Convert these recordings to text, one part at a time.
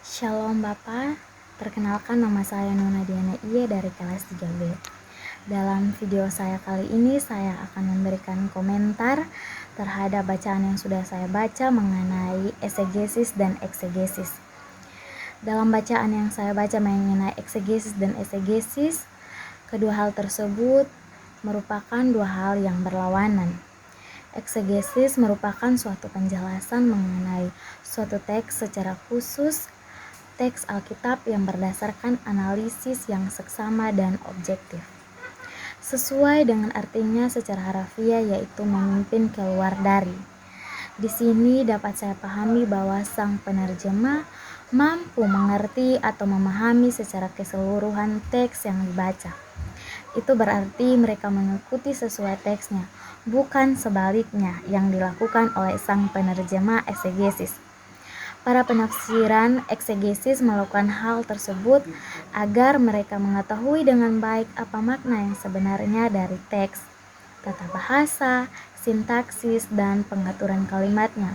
Shalom Bapak, perkenalkan nama saya Nona Diana Iya dari kelas 3B. Dalam video saya kali ini saya akan memberikan komentar terhadap bacaan yang sudah saya baca mengenai eksegesis dan eksegesis. Dalam bacaan yang saya baca mengenai eksegesis dan eksegesis, kedua hal tersebut merupakan dua hal yang berlawanan. Eksegesis merupakan suatu penjelasan mengenai suatu teks secara khusus, teks Alkitab yang berdasarkan analisis yang seksama dan objektif. Sesuai dengan artinya secara harafiah, yaitu memimpin keluar dari. Di sini dapat saya pahami bahwa sang penerjemah mampu mengerti atau memahami secara keseluruhan teks yang dibaca. Itu berarti mereka mengikuti sesuai teksnya, bukan sebaliknya yang dilakukan oleh sang penerjemah eksegesis. Para penafsiran eksegesis melakukan hal tersebut agar mereka mengetahui dengan baik apa makna yang sebenarnya dari teks, tata bahasa, sintaksis, dan pengaturan kalimatnya.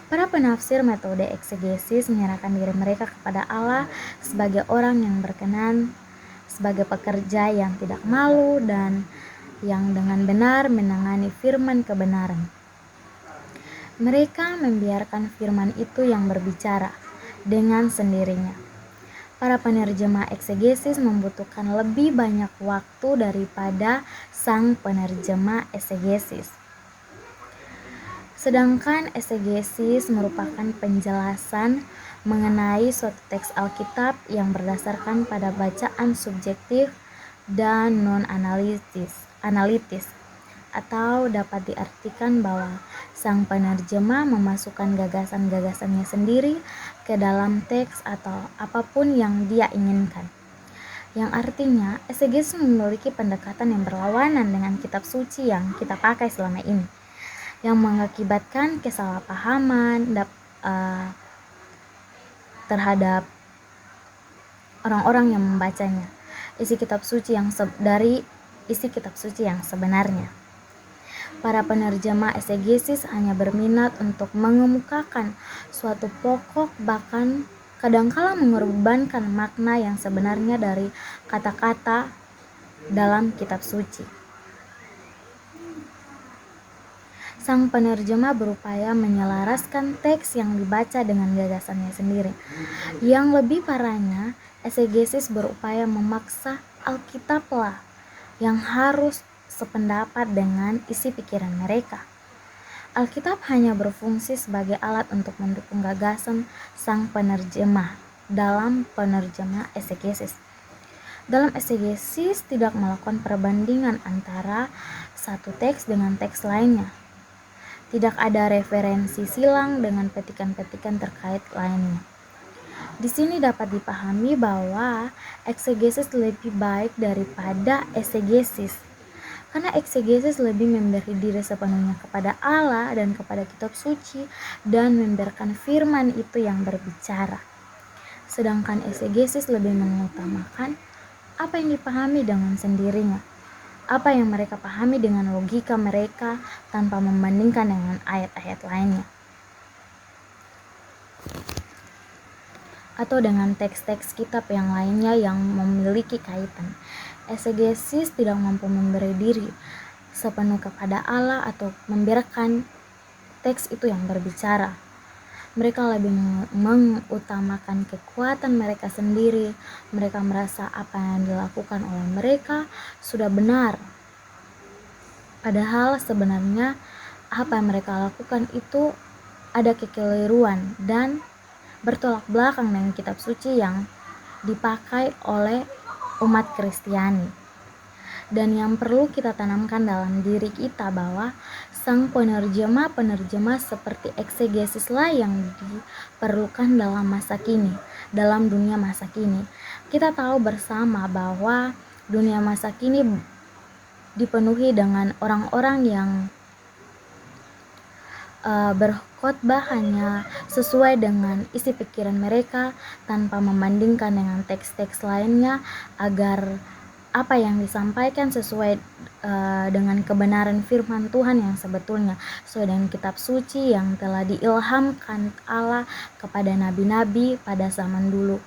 Para penafsir metode eksegesis menyerahkan diri mereka kepada Allah sebagai orang yang berkenan, sebagai pekerja yang tidak malu dan yang dengan benar menangani firman kebenaran. Mereka membiarkan firman itu yang berbicara dengan sendirinya. Para penerjemah eksegesis membutuhkan lebih banyak waktu daripada sang penerjemah eksegesis. Sedangkan eksegesis merupakan penjelasan mengenai suatu teks Alkitab yang berdasarkan pada bacaan subjektif dan non-analitis, atau dapat diartikan bahwa sang penerjemah memasukkan gagasan-gagasannya sendiri ke dalam teks atau apapun yang dia inginkan. Yang artinya, eksegesis memiliki pendekatan yang berlawanan dengan kitab suci yang kita pakai selama ini, yang mengakibatkan kesalahpahaman terhadap orang-orang yang membacanya. Isi kitab suci yang sebenarnya. Para penerjemah eksegesis hanya berminat untuk mengemukakan suatu pokok, bahkan kadangkala mengorbankan makna yang sebenarnya dari kata-kata dalam kitab suci. Sang penerjemah berupaya menyelaraskan teks yang dibaca dengan gagasannya sendiri. Yang lebih parahnya, eksegesis berupaya memaksa Alkitablah yang harus sependapat dengan isi pikiran mereka. Alkitab hanya berfungsi sebagai alat untuk mendukung gagasan sang penerjemah dalam penerjemah eksegesis. Dalam eksegesis tidak melakukan perbandingan antara satu teks dengan teks lainnya. Tidak ada referensi silang dengan petikan-petikan terkait lainnya. Di sini dapat dipahami bahwa eksegesis lebih baik daripada eksegesis. Karena eksegesis lebih memberi diri sepenuhnya kepada Allah dan kepada kitab suci dan membiarkan firman itu yang berbicara. Sedangkan eksegesis lebih mengutamakan apa yang dipahami dengan sendirinya, apa yang mereka pahami dengan logika mereka tanpa membandingkan dengan ayat-ayat lainnya, atau dengan teks-teks kitab yang lainnya yang memiliki kaitan. Eksegesis tidak mampu memberi diri sepenuh kepada Allah atau membiarkan teks itu yang berbicara. Mereka lebih mengutamakan kekuatan mereka sendiri. Mereka merasa apa yang dilakukan oleh mereka sudah benar. Padahal sebenarnya apa yang mereka lakukan itu ada kekeliruan dan bertolak belakang dengan kitab suci yang dipakai oleh umat Kristiani. Dan yang perlu kita tanamkan dalam diri kita bahwa sang penerjemah seperti eksegesislah yang diperlukan dalam masa kini, dalam dunia masa kini. Kita tahu bersama bahwa dunia masa kini dipenuhi dengan orang-orang yang berkhotbah hanya sesuai dengan isi pikiran mereka tanpa membandingkan dengan teks-teks lainnya agar apa yang disampaikan sesuai dengan kebenaran firman Tuhan yang sebetulnya, sesuai dengan kitab suci yang telah diilhamkan Allah kepada nabi-nabi pada zaman dulu.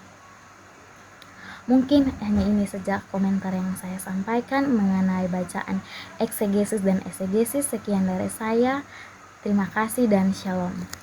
Mungkin hanya ini saja komentar yang saya sampaikan mengenai bacaan eksegesis dan esegesis. Sekian dari saya. Terima kasih dan shalom.